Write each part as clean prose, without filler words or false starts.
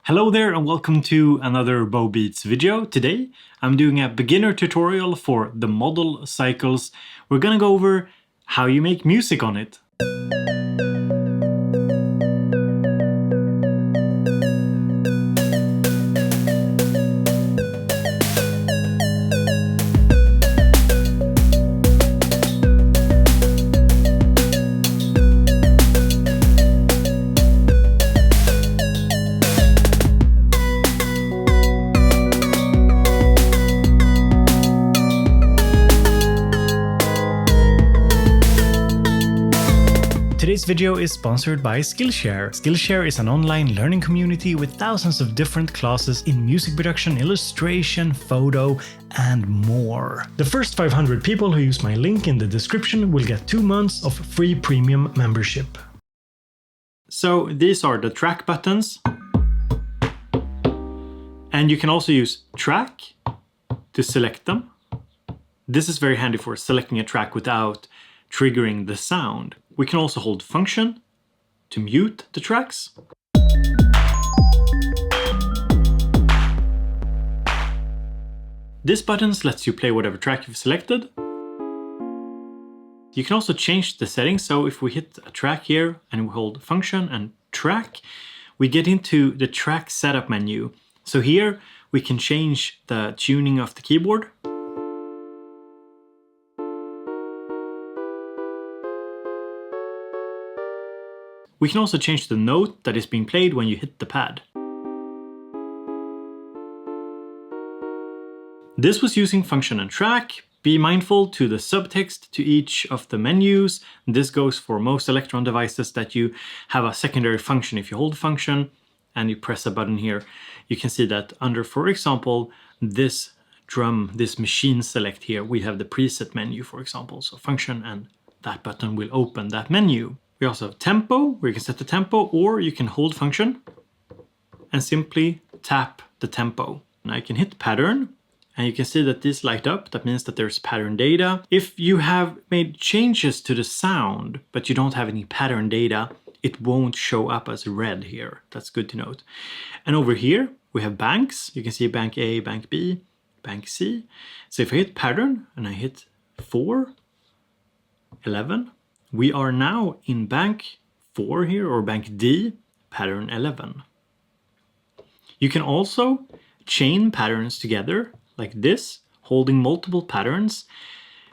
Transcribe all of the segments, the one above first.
Hello there and welcome to another Bow Beats video. Today I'm doing a beginner tutorial for the model cycles. We're gonna go over how you make music on it. Today's video is sponsored by Skillshare. Skillshare is an online learning community with thousands of different classes in music production, illustration, photo, and more. The first 500 people who use my link in the description will get 2 months of free premium membership. So these are the track buttons. And you can also use track to select them. This is very handy for selecting a track without triggering the sound. We can also hold function to mute the tracks. This button lets you play whatever track you've selected. You can also change the settings, so if we hit a track here and we hold function and track, we get into the track setup menu. So here we can change the tuning of the keyboard. We can also change the note that is being played when you hit the pad. This was using function and track. Be mindful to the subtext to each of the menus. This goes for most Elektron devices that you have a secondary function. If you hold function and you press a button here, you can see that under, for example, this drum, this machine select here, we have the preset menu, for example. So function and that button will open that menu. We also have tempo, where you can set the tempo, or you can hold function and simply tap the tempo. Now you can hit pattern, and you can see that these light up. That means that there's pattern data. If you have made changes to the sound, but you don't have any pattern data, it won't show up as red here. That's good to note. And over here, we have banks. You can see bank A, bank B, bank C. So if I hit pattern, and I hit 4, 11, we are now in bank 4 here, or bank D, pattern 11. You can also chain patterns together like this, holding multiple patterns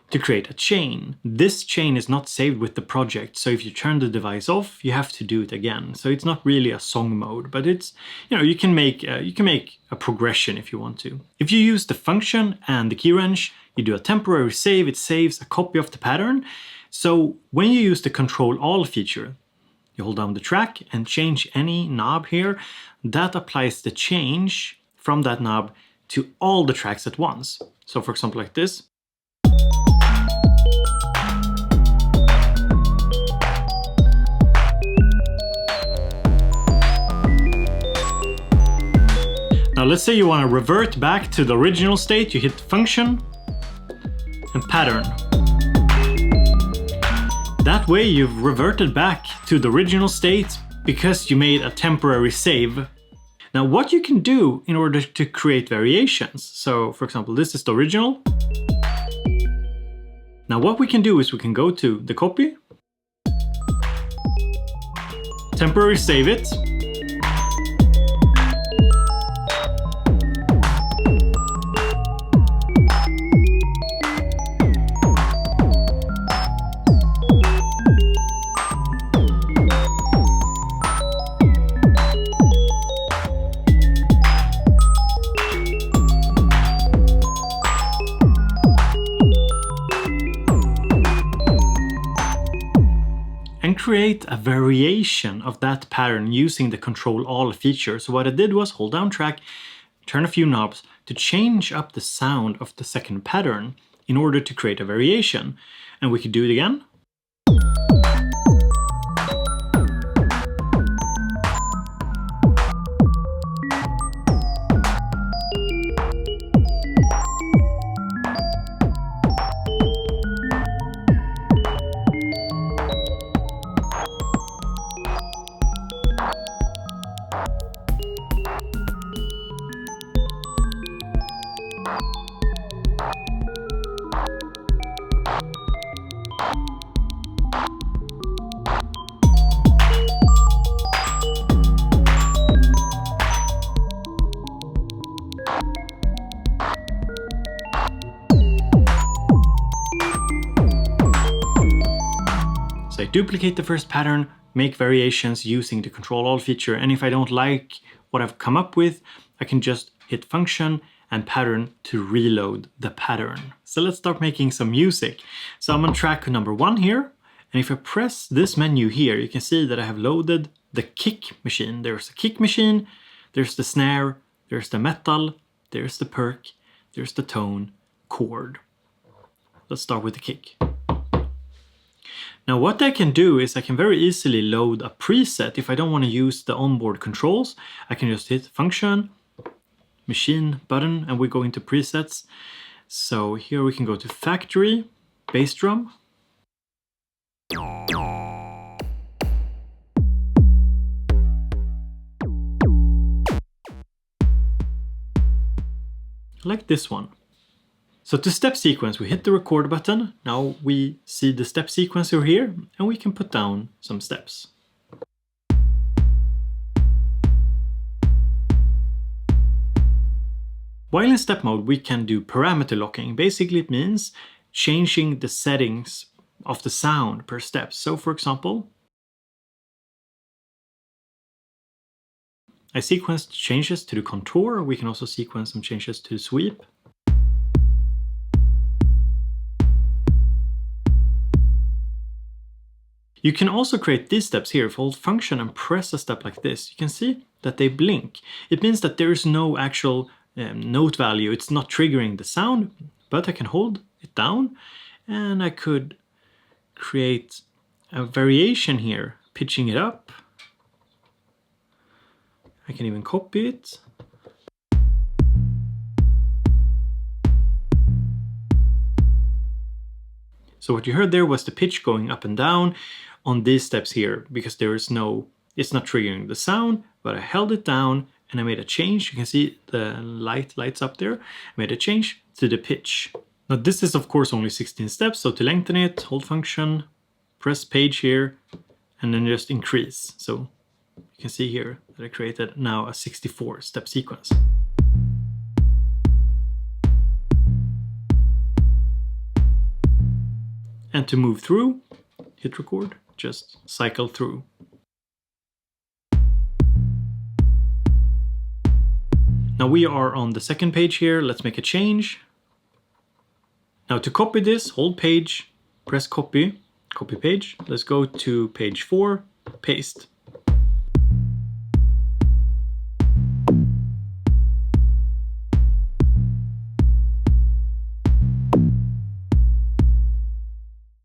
to create a chain. This chain is not saved with the project, so if you turn the device off, you have to do it again. So it's not really a song mode, but it's, you can make a progression if you want to. If you use the function and the key wrench, you do a temporary save. It saves a copy of the pattern. So when you use the Control-ALL feature, you hold down the track and change any knob here. That applies the change from that knob to all the tracks at once. So for example, like this. Now let's say you want to revert back to the original state. You hit function and pattern. That way you've reverted back to the original state because you made a temporary save. Now what you can do in order to create variations. So for example, this is the original. Now what we can do is we can go to the copy, temporary save it, and create a variation of that pattern using the Control-ALL feature. So what I did was hold down track, turn a few knobs to change up the sound of the second pattern in order to create a variation. And we could do it again. duplicate the first pattern, make variations using the Control-ALL feature, and if I don't like what I've come up with, I can just hit Function and Pattern to reload the pattern. So let's start making some music. So I'm on track number 1 here, and if I press this menu here, you can see that I have loaded the kick machine. There's the kick machine, there's the snare, there's the metal, there's the perk, there's the tone, chord. Let's start with the kick. Now what I can do is I can very easily load a preset. If I don't want to use the onboard controls, I can just hit Function, Machine button, and we go into presets. So here we can go to Factory, Bass Drum. Like this one. So to step sequence, we hit the record button. Now we see the step sequencer here, and we can put down some steps. While in step mode, we can do parameter locking. Basically, it means changing the settings of the sound per step. So for example, I sequenced changes to the contour. We can also sequence some changes to the sweep. You can also create these steps here. If I hold Function and press a step like this, you can see that they blink. It means that there is no actual note value. It's not triggering the sound, but I can hold it down and I could create a variation here, pitching it up. I can even copy it. So what you heard there was the pitch going up and down on these steps here, because there is no, it's not triggering the sound, but I held it down and I made a change. You can see the lights up there. I made a change to the pitch. Now this is of course only 16 steps, so to lengthen it, hold Function, press page here, and then just increase. So you can see here that I created now a 64 step sequence. And to move through, hit record, just cycle through. Now we are on the second page here. Let's make a change. Now to copy this, hold page, press copy, copy page. Let's go to page 4, paste.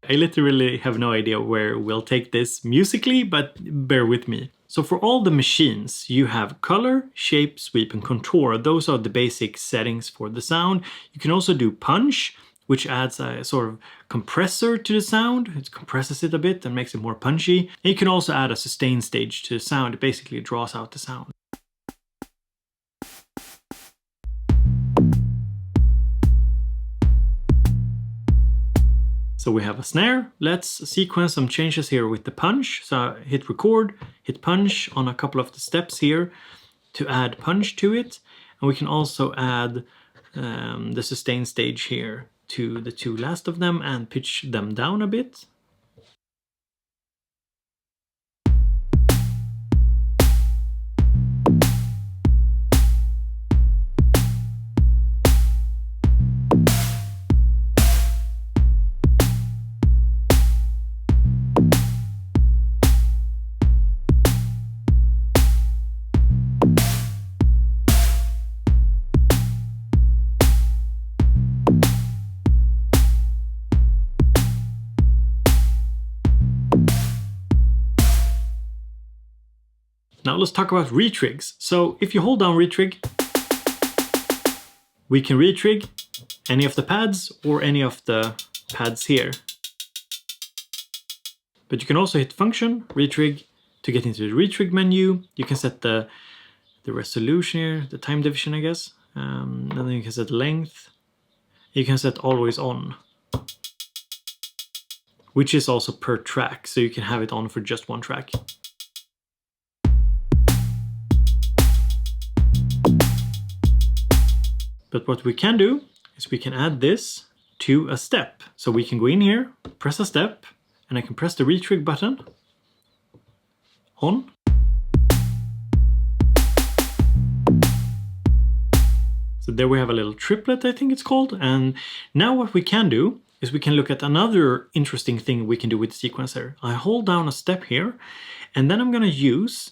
I literally have no idea where we'll take this musically, but bear with me. So for all the machines, you have color, shape, sweep, and contour. Those are the basic settings for the sound. You can also do punch, which adds a sort of compressor to the sound. It compresses it a bit and makes it more punchy. And you can also add a sustain stage to the sound. It basically draws out the sound. So we have a snare. Let's sequence some changes here with the punch. So hit record, hit punch on a couple of the steps here to add punch to it. And we can also add the sustain stage here to the two last of them and pitch them down a bit. Now let's talk about retrigs. So if you hold down retrig, we can retrig any of the pads or any of the pads here. But you can also hit Function, retrig, to get into the retrig menu. You can set the resolution here, the time division, I guess. And then you can set length. You can set always on, which is also per track, so you can have it on for just one track. But what we can do is we can add this to a step. So we can go in here, press a step, and I can press the Retrig button on. So there we have a little triplet, I think it's called. And now what we can do is we can look at another interesting thing we can do with the sequencer. I hold down a step here, and then I'm going to use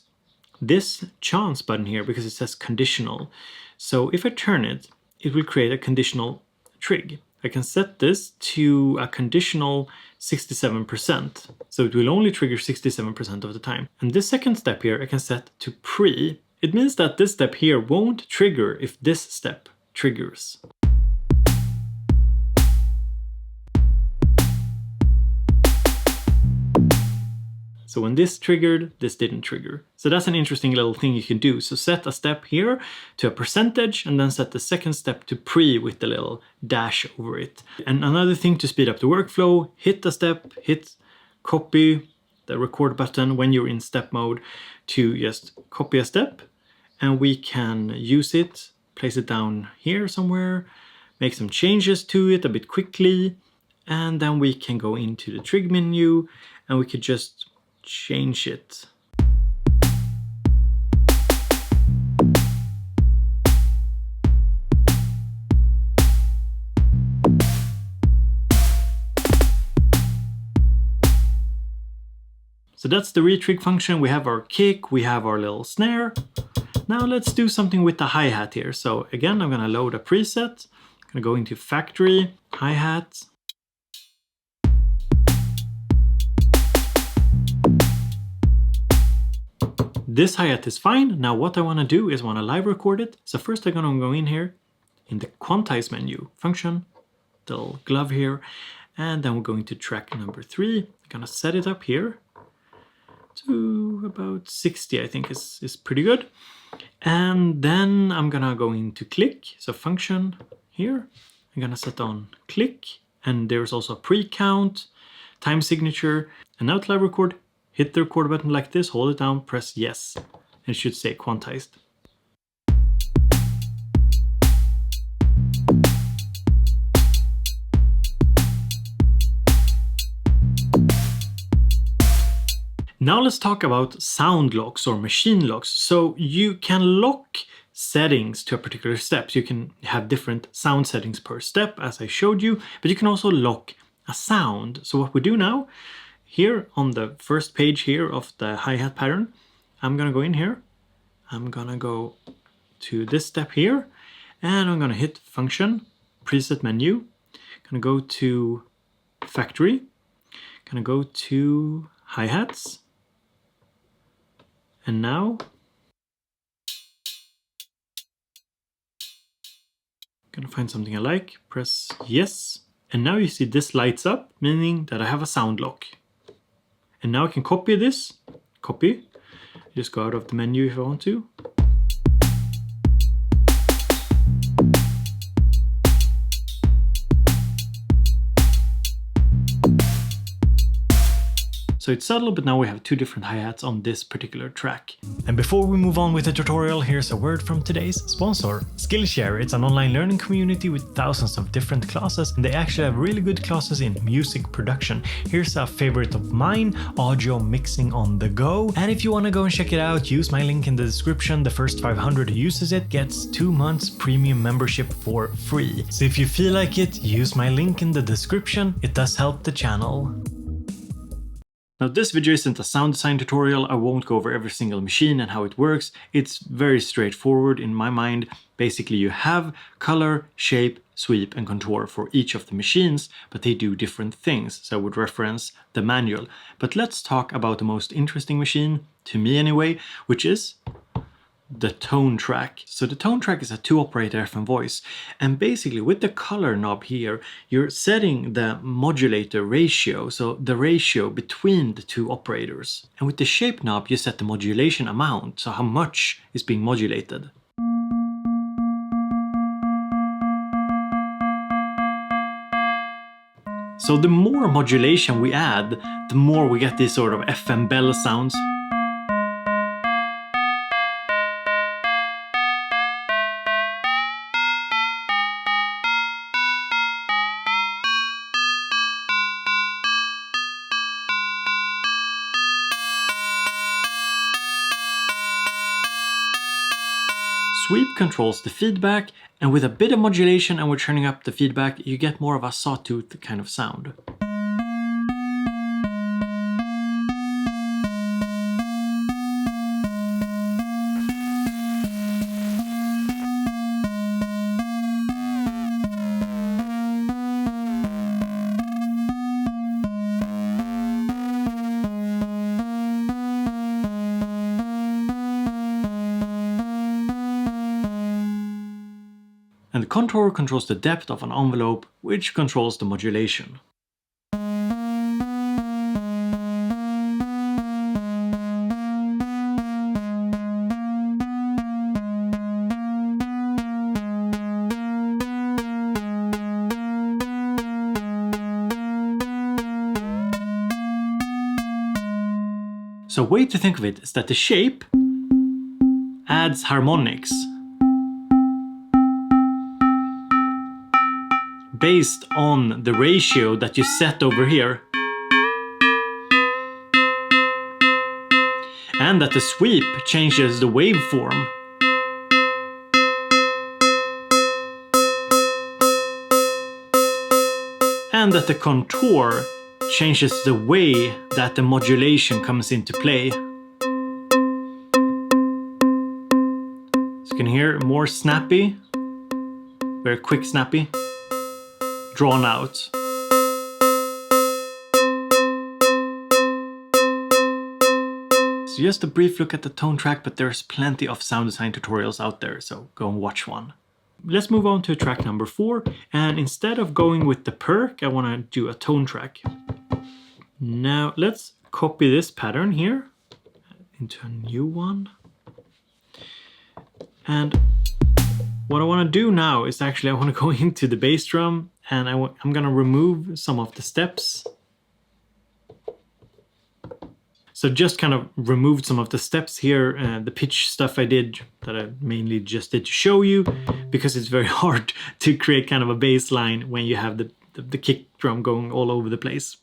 this chance button here because it says conditional. So if I turn it, it will create a conditional trig. I can set this to a conditional 67%. So it will only trigger 67% of the time. And this second step here I can set to pre. It means that this step here won't trigger if this step triggers. So when this triggered, this didn't trigger. So that's an interesting little thing you can do. So set a step here to a percentage and then set the second step to pre with the little dash over it. And another thing to speed up the workflow, hit the step, hit copy the record button when you're in step mode to just copy a step, and we can use it, place it down here somewhere, make some changes to it a bit quickly, and then we can go into the trig menu and we could just change it. So that's the retrig function. We have our kick, we have our little snare. Now let's do something with the hi-hat here. So again, I'm going to load a preset. I'm going to go into factory, hi-hat. This hi-hat is fine. Now what I want to do is want to live record it. So first I'm going to go in here in the quantize menu, function, the little glove here, and then we're going to track number 3. I'm going to set it up here to about 60, I think is pretty good. And then I'm going to go into click, so function here. I'm going to set on click, and there's also a pre-count, time signature, and now to live record. Hit the record button like this, hold it down, press yes, and it should say quantized. Now let's talk about sound locks or machine locks. So you can lock settings to a particular step. So you can have different sound settings per step, as I showed you, but you can also lock a sound. So what we do now, here on the first page here of the hi-hat pattern, I'm gonna go in here, I'm gonna go to this step here, and I'm gonna hit function, preset menu, gonna go to factory, gonna go to hi-hats, and now gonna find something I like, press yes, and now you see this lights up, meaning that I have a sound lock. And now I can copy this, copy, just go out of the menu if I want to. So it's subtle, but now we have 2 different hi-hats on this particular track. And before we move on with the tutorial, here's a word from today's sponsor, Skillshare. It's an online learning community with thousands of different classes, and they actually have really good classes in music production. Here's a favorite of mine, audio mixing on the go. And if you want to go and check it out, use my link in the description. The first 500 who uses it gets 2 months premium membership for free. So if you feel like it, use my link in the description. It does help the channel. Now this video isn't a sound design tutorial. I won't go over every single machine and how it works. It's very straightforward in my mind. Basically you have color, shape, sweep and contour for each of the machines, but they do different things. So I would reference the manual. But let's talk about the most interesting machine, to me anyway, which is the tone track. So the tone track is a 2-operator FM voice, and basically with the color knob here you're setting the modulator ratio, so the ratio between the 2 operators, and with the shape knob you set the modulation amount, so how much is being modulated. So the more modulation we add, the more we get these sort of FM bell sounds. sweep controls the feedback, and with a bit of modulation and we're turning up the feedback, you get more of a sawtooth kind of sound. And the contour controls the depth of an envelope, which controls the modulation. So a way to think of it is that the shape adds harmonics based on the ratio that you set over here, and that the sweep changes the waveform. And that the contour changes the way that the modulation comes into play. So you can hear more snappy, very quick snappy, drawn out. So just a brief look at the tone track, but there's plenty of sound design tutorials out there, so go and watch one. Let's move on to track number 4, and instead of going with the perk, I want to do a tone track. Now let's copy this pattern here into a new one. And what I want to do now is actually I want to go into the bass drum, and I'm going to remove some of the steps. So just kind of removed some of the steps here, the pitch stuff I did that I mainly just did to show you, because it's very hard to create kind of a bass line when you have the kick drum going all over the place.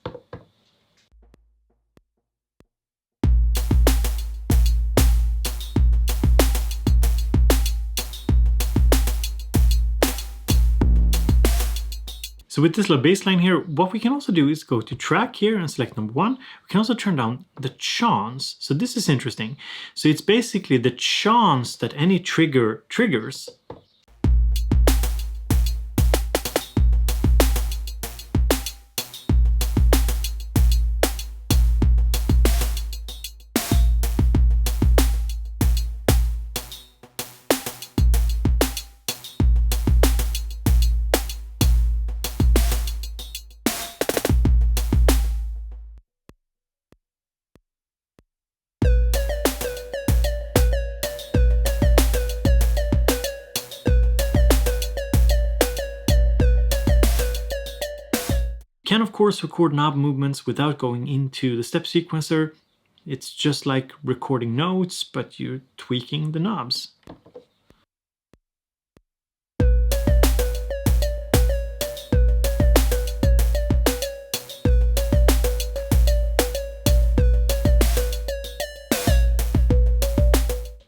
So with this little bass line here, what we can also do is go to track here and select number 1. We can also turn down the chance. So this is interesting. So it's basically the chance that any trigger triggers. Can of course record knob movements without going into the step sequencer. It's just like recording notes, but you're tweaking the knobs.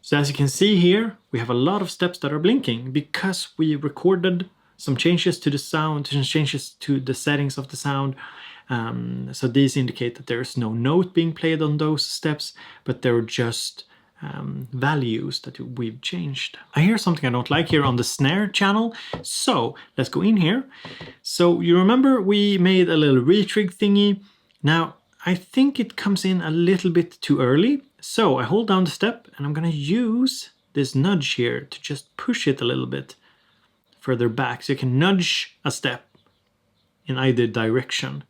So as you can see here, we have a lot of steps that are blinking because we recorded some changes to the sound, some changes to the settings of the sound. So these indicate that there's no note being played on those steps, but they're just values that we've changed. I hear something I don't like here on the snare channel. So let's go in here. So you remember we made a little retrig thingy. Now I think it comes in a little bit too early. So I hold down the step and I'm gonna use this nudge here to just push it a little bit further back, so you can nudge a step in either direction.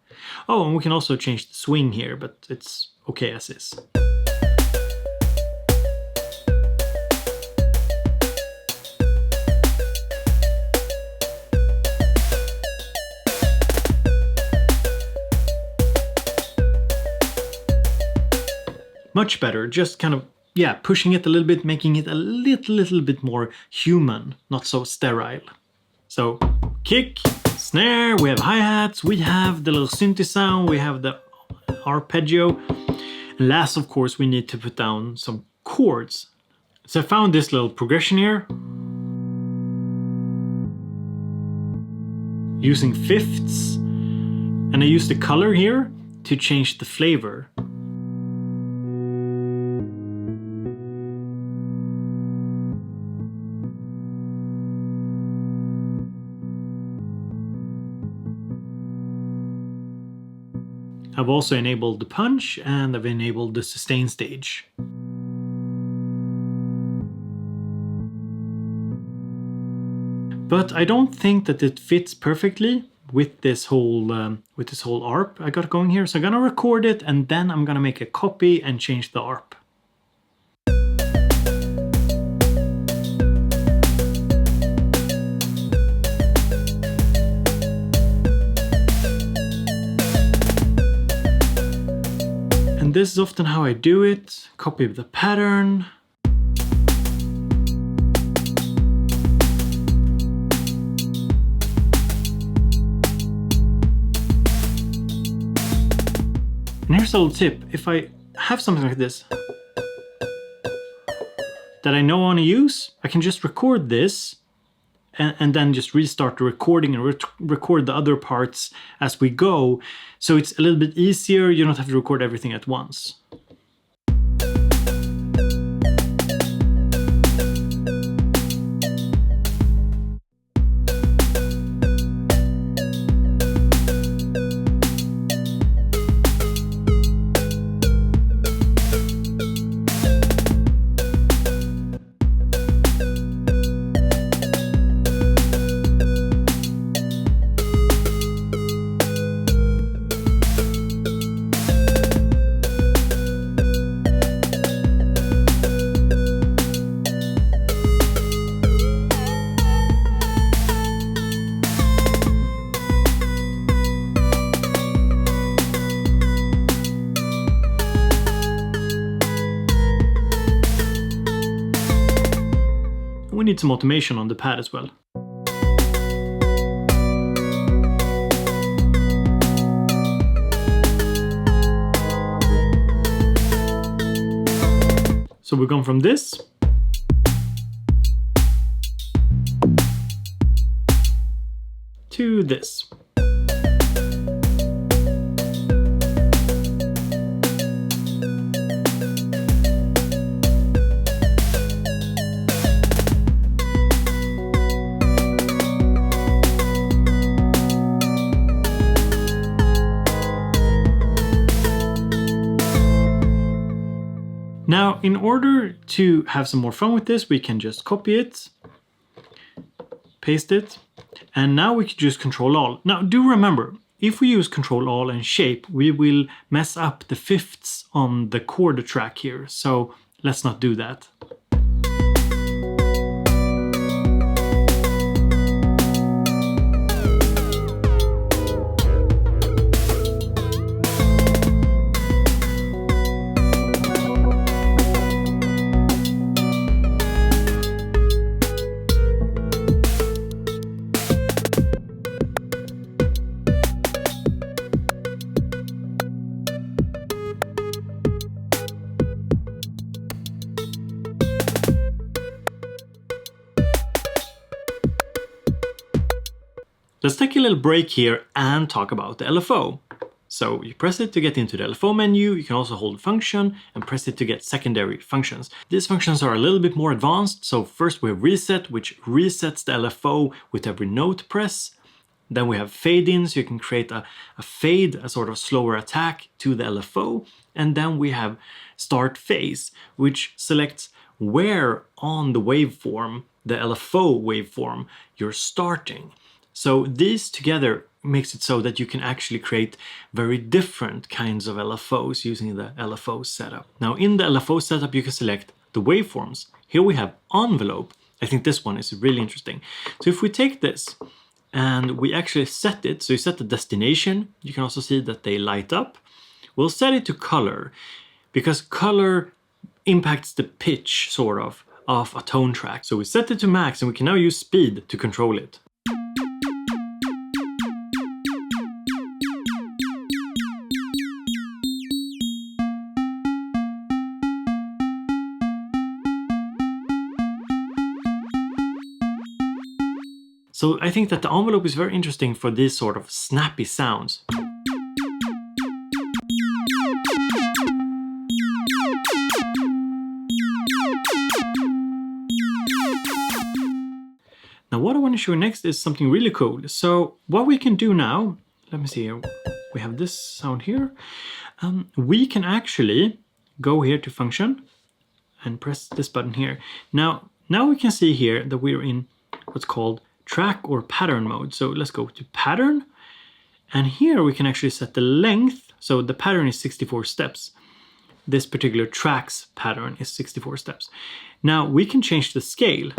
Oh, and we can also change the swing here, but it's okay as is. Much better, just kind of, yeah, pushing it a little bit, making it a little bit more human, not so sterile. So kick, snare, we have hi-hats, we have the little synthy sound, we have the arpeggio. And last, of course, we need to put down some chords. So I found this little progression here. using fifths, and I use the color here to change the flavor. I've also enabled the punch and I've enabled the sustain stage. But I don't think that it fits perfectly with this whole ARP I got going here. So I'm gonna record it and then I'm gonna make a copy and change the ARP. And this is often how I do it. Copy the pattern. And here's a little tip. If I have something like this that I know I want to use, I can just record this and then just restart the recording and record the other parts as we go. So it's a little bit easier. You don't have to record everything at once. We need some automation on the pad as well. So we've gone from this to this. Now, in order to have some more fun with this, we can just copy it, paste it, and now we can just Control-All. Now, do remember, if we use Control-All and shape, we will mess up the fifths on the chord track here. So let's not do that. Let's take a little break here and talk about the LFO. So you press it to get into the LFO menu. You can also hold the function and press it to get secondary functions. These functions are a little bit more advanced. So first we have reset, which resets the LFO with every note press. Then we have fade in, so you can create a fade, a sort of slower attack to the LFO. And then we have start phase, which selects where on the waveform, the LFO waveform, you're starting. So these together makes it so that you can actually create very different kinds of LFOs using the LFO setup. Now in the LFO setup, you can select the waveforms. Here we have envelope. I think this one is really interesting. So if we take this and we actually set it, so you set the destination, you can also see that they light up. We'll set it to color because color impacts the pitch sort of a tone track. So we set it to max and we can now use speed to control it. So I think that the envelope is very interesting for these sort of snappy sounds. Now what I want to show next is something really cool. So what we can do now, let me see here, we have this sound here. We can actually go here to function and press this button here. Now we can see here that we're in what's called track or pattern mode. So let's go to pattern, and here we can actually set the length. So the pattern is 64 steps. This particular tracks pattern is 64 steps. Now we can change the scale.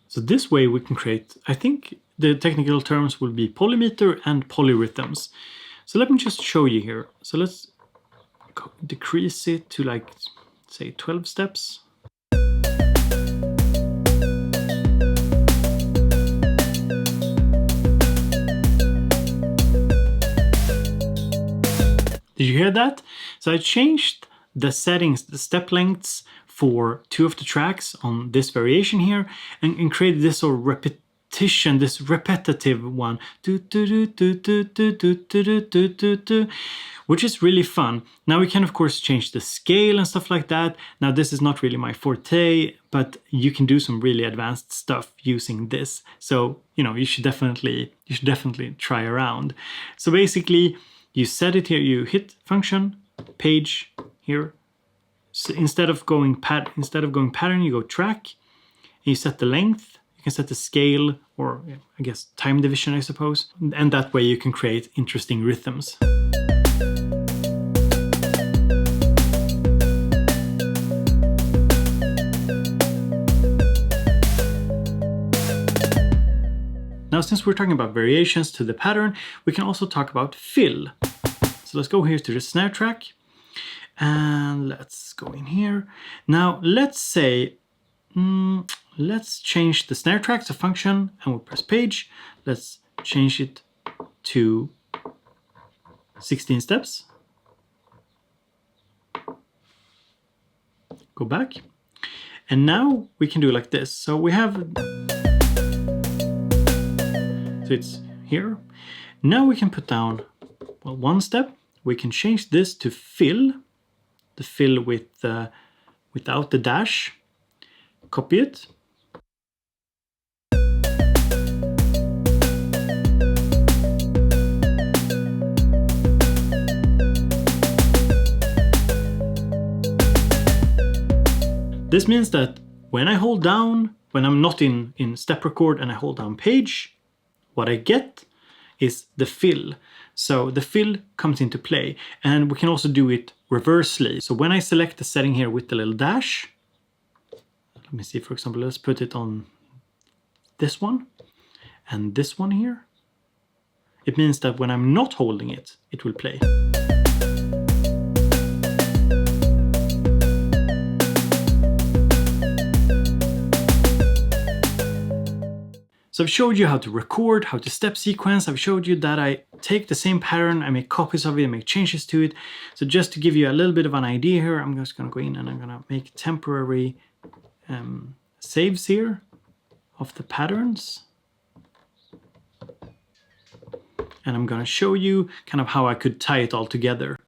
So this way we can create, I think the technical terms will be polymeter and polyrhythms. So let me just show you here. So let's decrease it to like, say 12 steps. Did you hear that? So I changed the settings, the step lengths for 2 of the tracks on this variation here, and created this sort of repetition, this repetitive one, which is really fun. Now we can of course change the scale and stuff like that. Now this is not really my forte, but you can do some really advanced stuff using this. So, you know, you should definitely try around. So basically you set it here, you hit function, page here. So instead of going pattern, you go track, and you set the length. You can set the scale, or I guess time division, I suppose. And that way you can create interesting rhythms. Now, since we're talking about variations to the pattern, we can also talk about fill. So let's go here to the snare track. And let's go in here. Now let's say, let's change the snare track to function, and we'll press page. Let's change it to 16 steps. Go back. And now we can do like this. So we have, so it's here. Now we can put down, well, 1 step. We can change this to fill. The fill with without the dash, copy it. This means that when I hold down, when I'm not in step record and I hold down page, what I get is the fill. So the fill comes into play, and we can also do it reversely. So when I select the setting here with the little dash, let me see, for example, let's put it on this one and this one here. It means that when I'm not holding it, it will play. So I've showed you how to record, how to step sequence. I've showed you that I take the same pattern, I make copies of it, I make changes to it. So just to give you a little bit of an idea here, I'm just going to go in and I'm going to make temporary saves here of the patterns. And I'm going to show you kind of how I could tie it all together.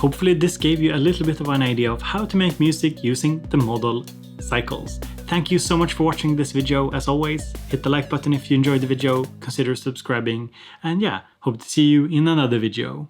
hopefully this gave you a little bit of an idea of how to make music using the modal cycles. Thank you so much for watching this video. As always, hit the like button if you enjoyed the video, consider subscribing, and yeah, hope to see you in another video.